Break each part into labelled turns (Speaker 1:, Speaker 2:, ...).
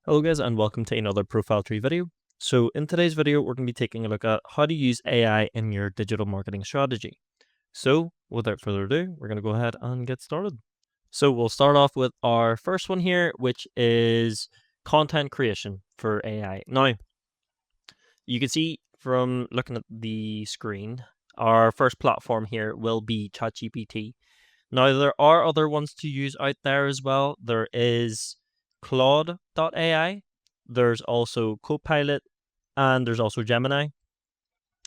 Speaker 1: Hello guys and welcome to another profile tree video. So in today's video we're going to be taking a look at how to use AI in your digital marketing strategy. So without further ado, we're going to go ahead and get started. So we'll start off with our first one here, which is content creation for AI. Now, you can see from looking at the screen, our first platform here will be ChatGPT. Now, there are other ones to use out there as well. There is Claude.ai, there's also Copilot, and there's also Gemini.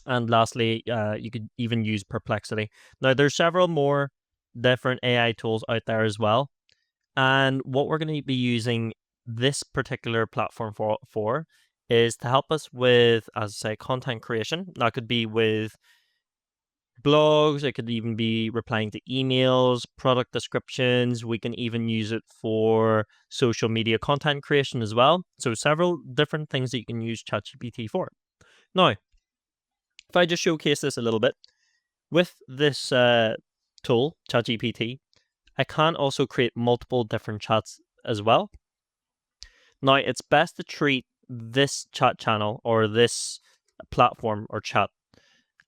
Speaker 1: And lastly, you could even use Perplexity. Now, there's several more different AI tools out there as well. And what we're going to be using this particular platform for is to help us with, as I say, content creation. That could be with blogs, it could even be replying to emails, product descriptions. We can even use it for social media content creation as well. So several different things that you can use ChatGPT for. Now, if I just showcase this a little bit, with this tool, ChatGPT, I can also create multiple different chats as well. Now, it's best to treat this chat channel or this platform or chat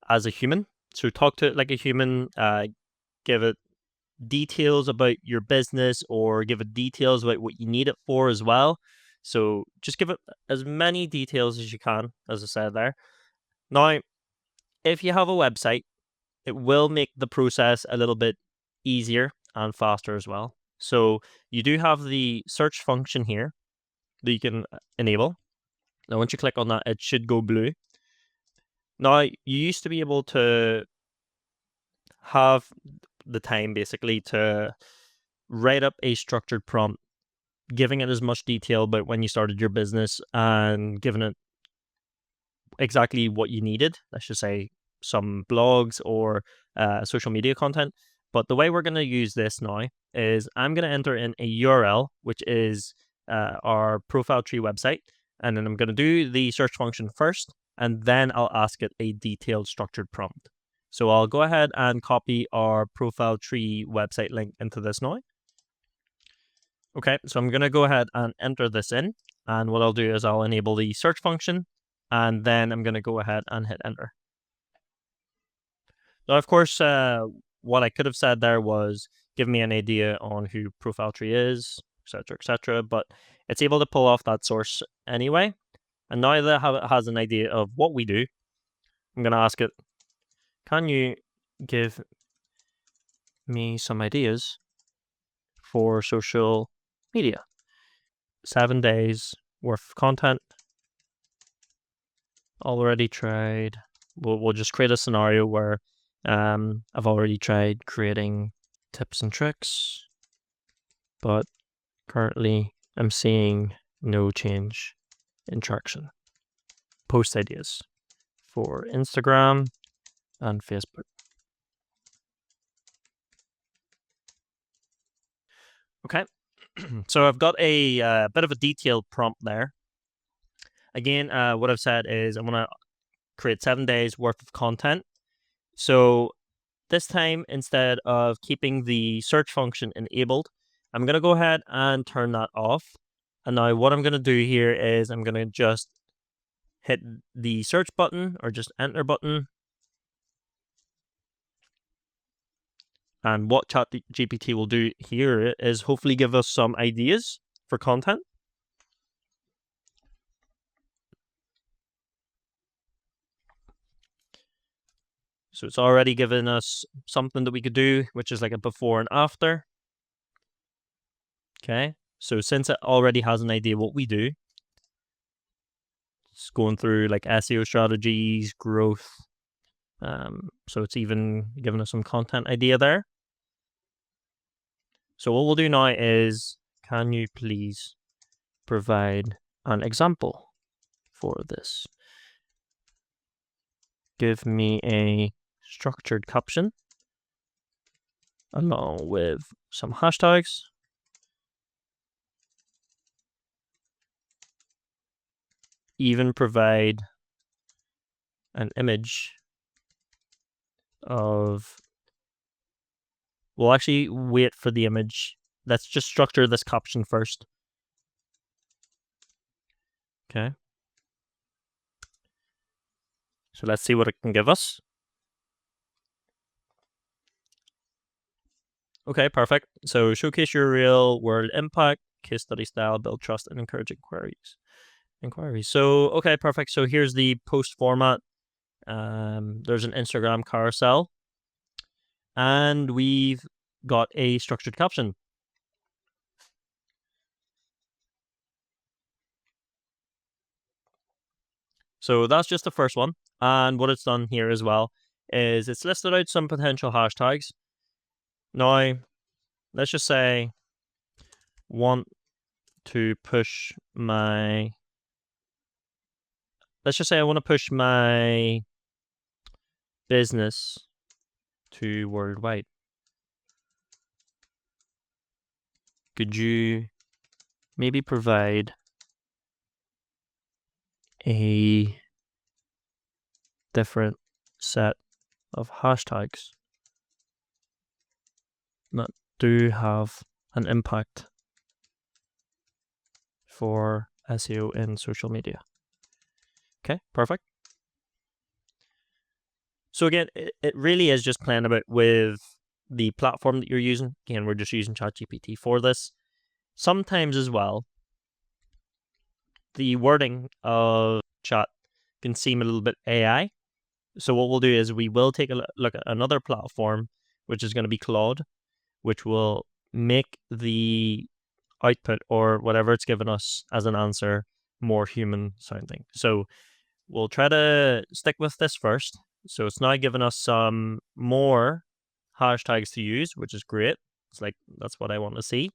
Speaker 1: as a human. So talk to it like a human, give it details about your business or give it details about what you need it for as well. So just give it as many details as you can, as I said there. Now, if you have a website, it will make the process a little bit easier and faster as well. So you do have the search function here that you can enable. Now, once you click on that, it should go blue. Now, you used to be able to have the time basically to write up a structured prompt, giving it as much detail about when you started your business and giving it exactly what you needed. Let's just say some blogs or social media content. But the way we're going to use this now is I'm going to enter in a URL, which is our profile tree website. And then I'm going to do the search function first, and then I'll ask it a detailed structured prompt. So I'll go ahead and copy our profile tree website link into this now. Okay, so I'm going to go ahead and enter this in. And what I'll do is I'll enable the search function, and then I'm going to go ahead and hit enter. Now, of course, what I could have said there was give me an idea on who profile tree is, etc., but it's able to pull off that source anyway. And now that it has an idea of what we do, I'm going to ask it, can you give me some ideas for social media? 7 days worth of content. Already tried. We'll just create a scenario where I've already tried creating tips and tricks, but currently I'm seeing no change in traction. Post ideas for Instagram and Facebook. Okay, so I've got a bit of a detailed prompt there. Again, what I've said is I'm going to create 7 days worth of content. So this time, instead of keeping the search function enabled, I'm going to go ahead and turn that off. And now what I'm going to do here is I'm going to just hit the search button or just enter button. And what ChatGPT will do here is hopefully give us some ideas for content. So it's already given us something that we could do, which is like a before and after. Okay, so since it already has an idea what we do, it's going through like SEO strategies, growth. So it's even given us some content idea there. So what we'll do now is, can you please provide an example for this? Give me a structured caption along with some hashtags. Even provide an image of, we'll actually wait for the image. Let's just structure this caption first. Okay. So let's see what it can give us. Okay, perfect. So showcase your real world impact, case study style, build trust, and encourage inquiries. So, okay, perfect. So here's the post format. There's an Instagram carousel, and we've got a structured caption. So that's just the first one. And what it's done here as well is it's listed out some potential hashtags. Now, let's just say want to push my let's just say I want to push my business to worldwide. Could you maybe provide a different set of hashtags that do have an impact for SEO in social media? Okay, perfect. So again, it really is just playing about with the platform that you're using. Again, we're just using ChatGPT for this. Sometimes as well, the wording of chat can seem a little bit AI. So what we'll do is we will take a look at another platform, which is going to be Claude, which will make the output or whatever it's given us as an answer more human sounding. So we'll try to stick with this first. So it's now giving us some more hashtags to use, which is great. It's like, that's what I want to see.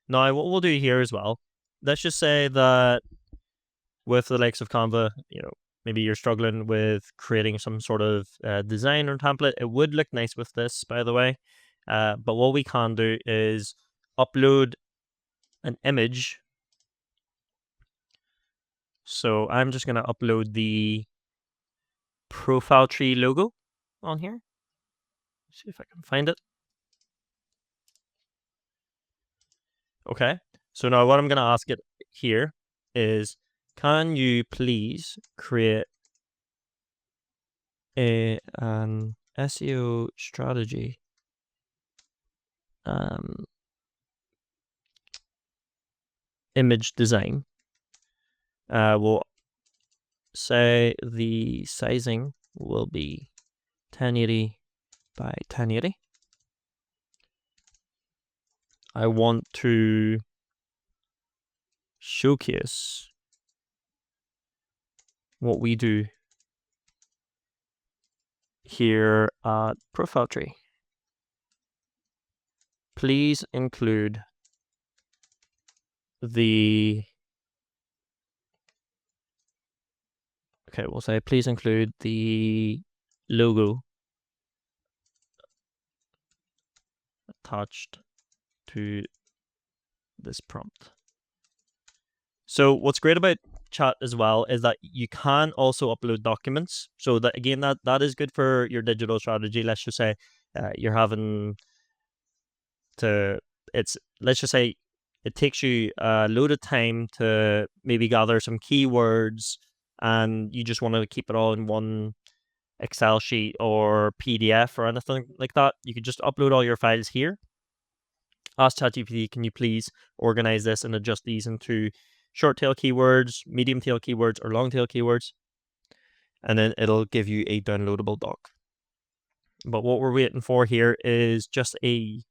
Speaker 1: Now, what we'll do here as well, let's just say that with the likes of Canva, maybe you're struggling with creating some sort of design or template. It would look nice with this, by the way. But what we can do is upload an image. So I'm just going to upload the profile tree logo on here. Let's see if I can find it. Okay. So now what I'm going to ask it here is, can you please create an SEO strategy image design? We'll say the sizing will be 1080 by 1080. I want to showcase what we do here at Profile Tree. Please include the we'll say please include the logo attached to this prompt. So what's great about chat as well is that you can also upload documents. So that again, that is good for your digital strategy. Let's just say you're having to, let's just say it takes you a load of time to maybe gather some keywords and you just want to keep it all in one Excel sheet or PDF or anything like that. You could just upload all your files here. Ask ChatGPT, can you please organize this and adjust these into short tail keywords, medium tail keywords, or long tail keywords? And then it'll give you a downloadable doc. But what we're waiting for here is just a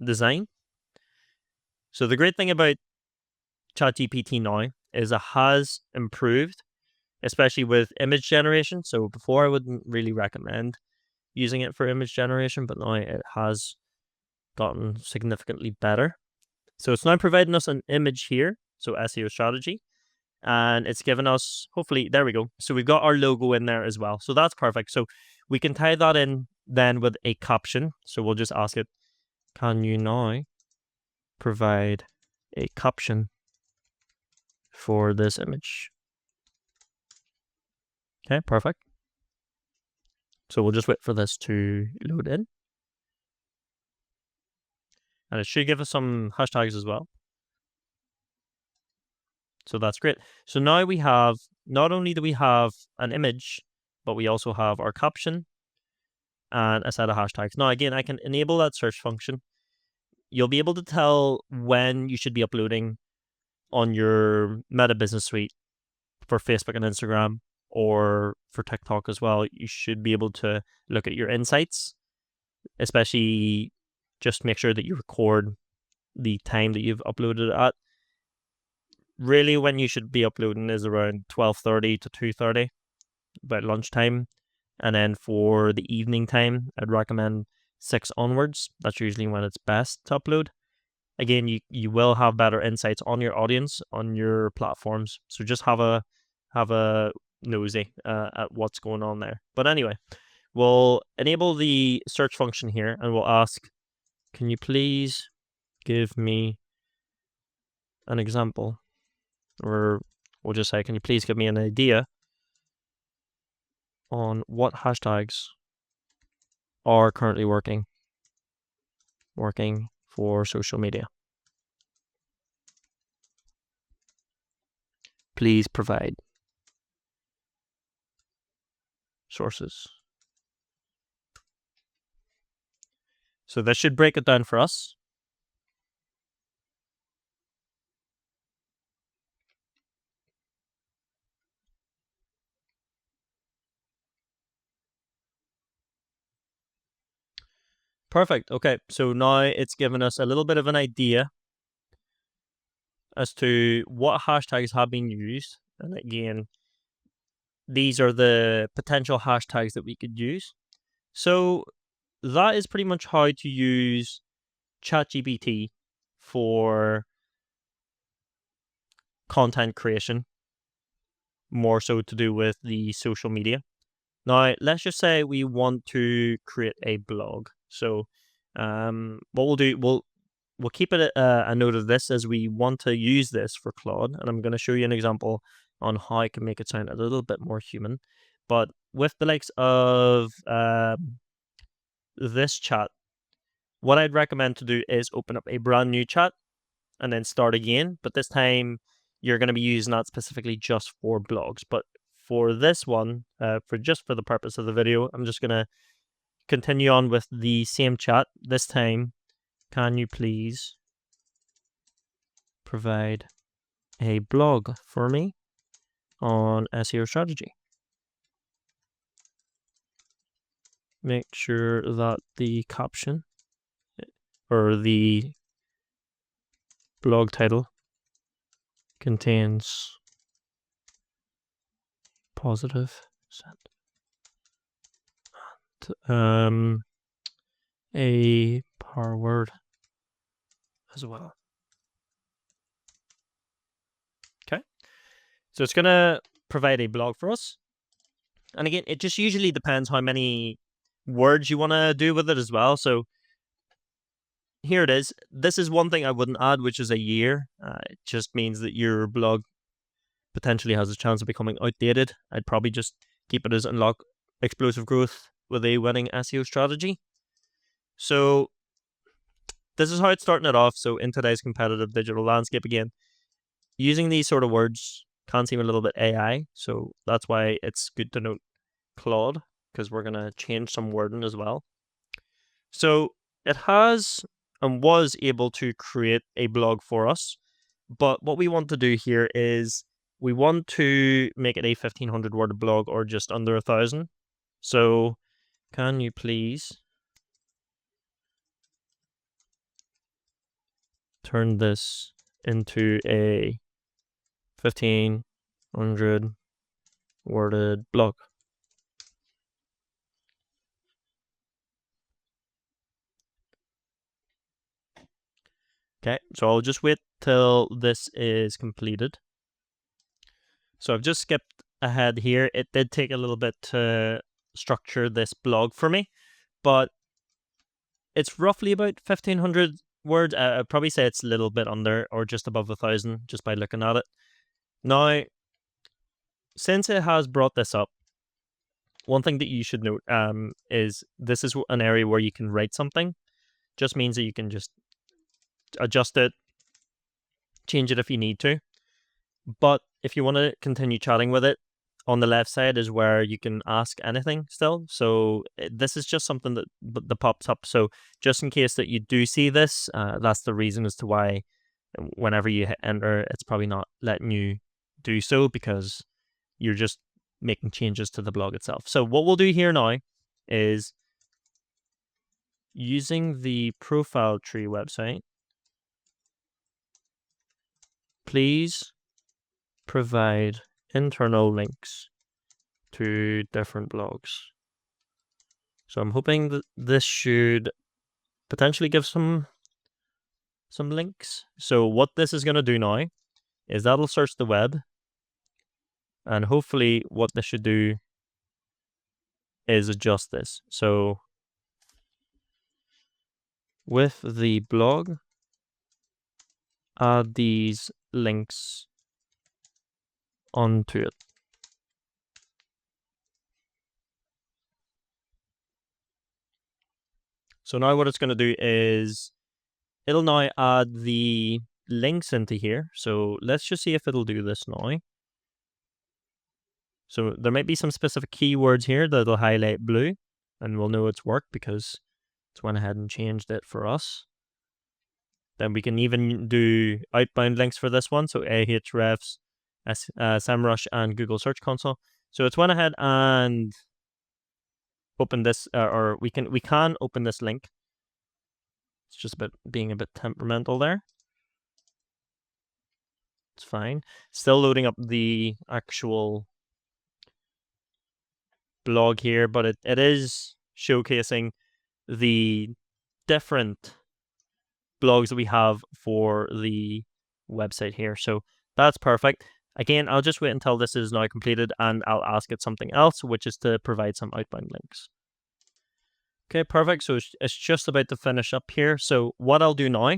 Speaker 1: design. So the great thing about ChatGPT now is it has improved, especially with image generation. So before I wouldn't really recommend using it for image generation, but now it has gotten significantly better. So it's now providing us an image here, so SEO strategy, and it's given us, hopefully, there we go. So we've got our logo in there as well. So that's perfect. So we can tie that in then with a caption. So we'll just ask it, can you now provide a caption for this image? Okay, perfect. So we'll just wait for this to load in. And it should give us some hashtags as well. So that's great. So now we have, not only do we have an image, but we also have our caption and a set of hashtags. Now, again, I can enable that search function. You'll be able to tell when you should be uploading on your Meta Business Suite for Facebook and Instagram, or for TikTok as well. You should be able to look at your insights, especially just make sure that you record the time that you've uploaded it at. Really, when you should be uploading is around 12:30 to 2:30, about lunchtime. And then for the evening time, I'd recommend 6 onwards. That's usually when it's best to upload. Again, you will have better insights on your audience, on your platforms. So just have a nosy at what's going on there. But anyway, we'll enable the search function here, and we'll ask, can you please give me an example? Or we'll just say, can you please give me an idea on what hashtags are currently working for social media? Please provide sources. So this should break it down for us. Perfect. Okay, so now it's given us a little bit of an idea as to what hashtags have been used. And again, these are the potential hashtags that we could use. So that is pretty much how to use ChatGPT for content creation, more so to do with the social media. Now, let's just say we want to create a blog. So what we'll do, we'll keep it a note of this, as we want to use this for Claude, and I'm going to show you an example on how I can make it sound a little bit more human. But with the likes of this chat, what I'd recommend to do is open up a brand new chat and then start again. But this time you're going to be using that specifically just for blogs. But for this one, for the purpose of the video, I'm just going to continue on with the same chat. This time, can you please provide a blog for me on SEO strategy? Make sure that the caption or the blog title contains positive and a power word as well. Okay, so it's going to provide a blog for us. And again, it just usually depends how many words you want to do with it as well. So here it is. This is one thing I wouldn't add, which is a year. It just means that your blog potentially has a chance of becoming outdated. I'd probably just keep it as unlock explosive growth with a winning SEO strategy. So this is how it's starting it off. So in today's competitive digital landscape, again, using these sort of words can seem a little bit AI. So that's why it's good to note Claude, because we're going to change some wording as well. So it has and was able to create a blog for us. But what we want to do here is we want to make it a 1,500 word blog, or just under 1,000. So can you please turn this into a 1,500 worded blog? Okay, so I'll just wait till this is completed. So I've just skipped ahead here. It did take a little bit to structure this blog for me, but it's roughly about 1,500 words. I'd probably say it's a little bit under or just above 1,000 just by looking at it. Now, since it has brought this up, one thing that you should note is this is an area where you can write something. Just means that you can just adjust it, change it if you need to. But if you want to continue chatting with it, on the left side is where you can ask anything still. So this is just something that pops up. So just in case that you do see this, that's the reason as to why whenever you hit enter, it's probably not letting you do so, because you're just making changes to the blog itself. So what we'll do here now is, using the profile tree website, please provide internal links to different blogs. So I'm hoping that this should potentially give some links. So what this is going to do now is that'll search the web, and hopefully what this should do is adjust this. So with the blog, add these links onto it. So now what it's going to do is it'll now add the links into here. So let's just see if it'll do this now. So there might be some specific keywords here that'll highlight blue, and we'll know it's worked because it's went ahead and changed it for us. Then we can even do outbound links for this one. So Ahrefs, SEMrush, and Google Search Console. So it's went ahead and open this, or we can open this link. It's just being a bit temperamental there. It's fine. Still loading up the actual blog here, but it is showcasing the different blogs that we have for the website here. So that's perfect. Again, I'll just wait until this is now completed, and I'll ask it something else, which is to provide some outbound links. Okay, perfect. So it's just about to finish up here. So what I'll do now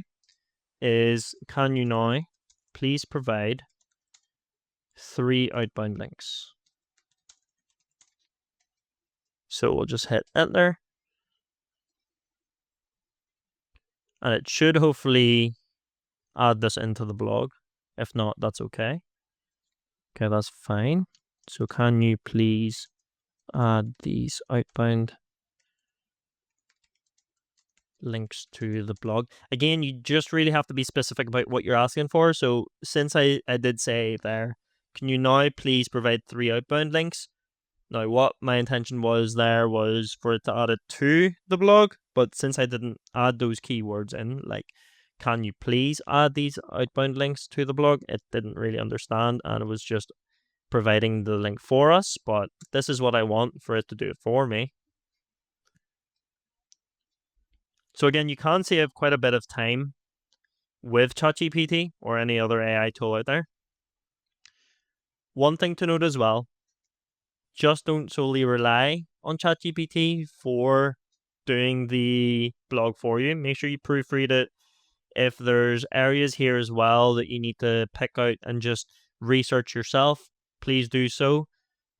Speaker 1: is, can you now please provide 3 outbound links? So we'll just hit enter, and it should hopefully add this into the blog. If not, that's okay. Okay, that's fine. So can you please add these outbound links to the blog? Again, you just really have to be specific about what you're asking for. So since I did say there, can you now please provide 3 outbound links? Now, what my intention was there was for it to add it to the blog, but since I didn't add those keywords in, like, can you please add these outbound links to the blog, it didn't really understand, and it was just providing the link for us. But this is what I want for it to do it for me. So again, you can save quite a bit of time with ChatGPT or any other AI tool out there. One thing to note as well, just don't solely rely on ChatGPT for doing the blog for you. Make sure you proofread it. If there's areas here as well that you need to pick out and just research yourself, please do so.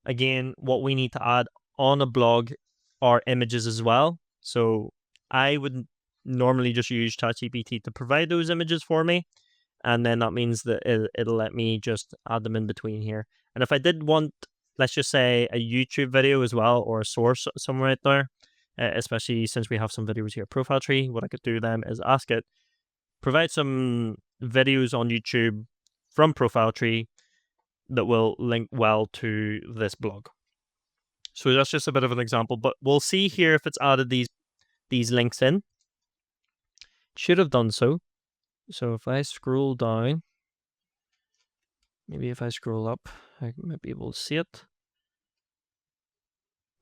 Speaker 1: Again, what we need to add on a blog are images as well. So I would normally just use ChatGPT to provide those images for me, and then that means that it'll let me just add them in between here. And if I did want, let's just say, a YouTube video as well, or a source somewhere out there, especially since we have some videos here, profile tree, what I could do then is ask it, provide some videos on YouTube from profile tree that will link well to this blog. So that's just a bit of an example, but we'll see here if it's added these links in. It should have done so. So if I scroll down, maybe if I scroll up, I might be able to see it.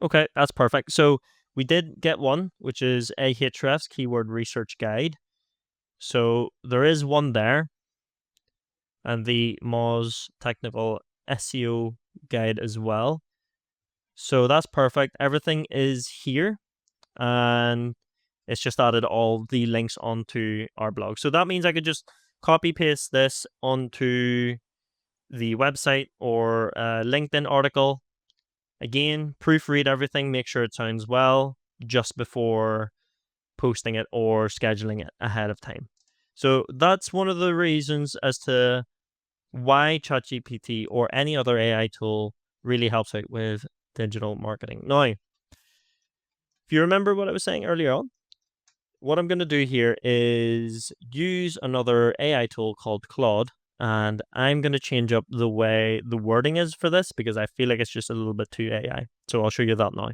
Speaker 1: Okay, that's perfect. So we did get one, which is Ahrefs Keyword Research Guide. So there is one there, and the Moz Technical SEO Guide as well. So that's perfect. Everything is here, and it's just added all the links onto our blog. So that means I could just copy paste this onto the website or a LinkedIn article. Again, proofread everything, make sure it sounds well just before posting it or scheduling it ahead of time. So that's one of the reasons as to why ChatGPT or any other AI tool really helps out with digital marketing. Now, if you remember what I was saying earlier on, what I'm going to do here is use another AI tool called Claude, and I'm going to change up the way the wording is for this because I feel like it's just a little bit too AI. So I'll show you that now.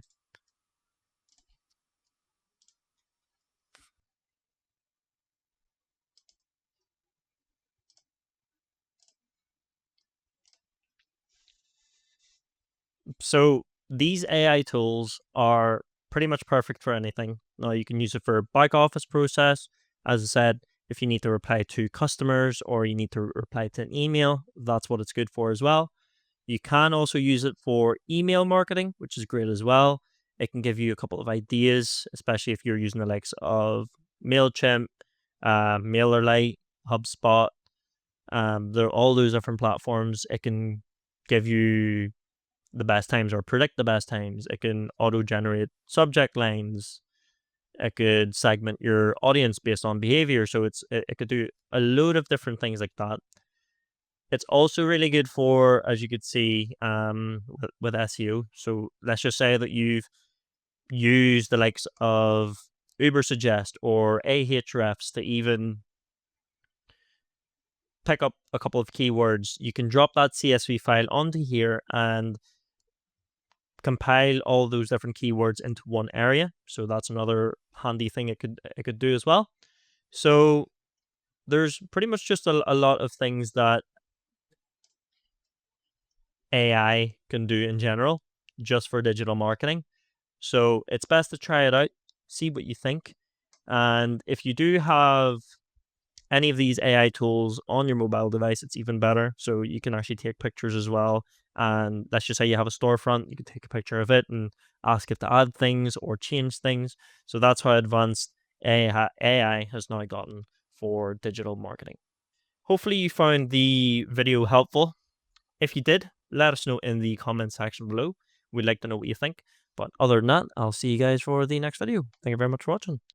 Speaker 1: So these AI tools are pretty much perfect for anything. Now you can use it for back office process. As I said, if you need to reply to customers or you need to reply to an email, that's what it's good for as well. You can also use it for email marketing, which is great as well. It can give you a couple of ideas, especially if you're using the likes of MailChimp, MailerLite, HubSpot. They're all those different platforms. It can give you the best times or predict the best times. It can auto generate subject lines. It could segment your audience based on behavior. So it could do a load of different things like that. It's also really good for, as you could see, with SEO. So let's just say that you've used the likes of Uber Suggest or Ahrefs to even pick up a couple of keywords. You can drop that CSV file onto here and compile all those different keywords into one area. So that's another handy thing it could do as well. So there's pretty much just a lot of things that AI can do in general just for digital marketing. So it's best to try it out, see what you think. And if you do have any of these AI tools on your mobile device, it's even better. So you can actually take pictures as well. And let's just say you have a storefront, you can take a picture of it and ask it to add things or change things. So that's how advanced AI has now gotten for digital marketing. Hopefully you found the video helpful. If you did, let us know in the comment section below. We'd like to know what you think. But other than that, I'll see you guys for the next video. Thank you very much for watching.